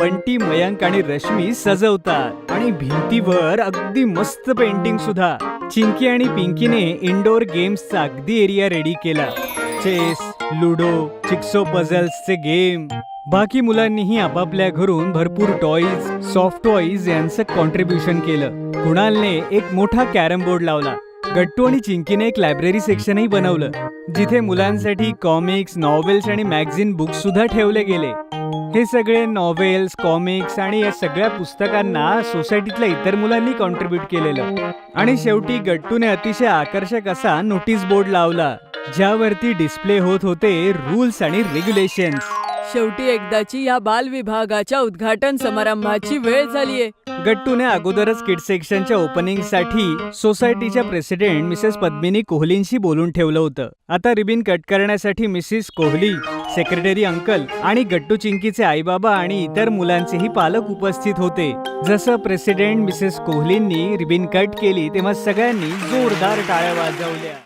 बंटी, मयंक आणि रश्मी सजवतात आणि भिंतीवर अगदी मस्त पेंटिंग सुद्धा. चिंकी आणि पिंकीने इंडोर गेम्सचा अगदी एरिया रेडी केला. चेस, लुडो, चिक्सो पझल्सचे गेम. बाकी मुलांनीही आपापल्या घरून भरपूर टॉईज, सॉफ्ट टॉईज यांचं कॉन्ट्रीब्युशन केलं. कुणालने एक मोठा कॅरम बोर्ड लावला. गट्टू आणि चिंकीने एक लायब्ररी सेक्शनही बनवलं, जिथे मुलांसाठी कॉमिक्स, नॉवेल्स आणि मॅगझिन बुक्स सुद्धा ठेवले गेले. हे सगळे नॉवेल्स, कॉमिक्स आणि या सगळ्या पुस्तकांना सोसायटीतल्या इतर मुलांनी कॉन्ट्रीब्यूट केलेलं. आणि शेवटी गट्टूने अतिशय आकर्षक असा नोटीस बोर्ड लावला, ज्यावरती डिस्प्ले होत होते रूल्स आणि रेग्युलेशन्स. शेवटी एकदाची या बाल विभागाच्या उद्घाटन समारंभाची वेळ झालीये. गट्टूने अगोदरच किड्स सेक्शनच्या ओपनिंगसाठी सोसायटीच्या प्रेसिडेंट मिसेस पद्मिनी कोहलींशी बोलून ठेवलं होतं. आता रिबिन कट करण्यासाठी मिसेस कोहली, सेक्रेटरी अंकल आणि गट्टू चिंकीचे आई बाबा आणि इतर मुलांचेही पालक उपस्थित होते. जसं प्रेसिडेंट मिसेस कोहलींनी रिबिन कट केली तेव्हा सगळ्यांनी जोरदार टाळ्या वाजवल्या.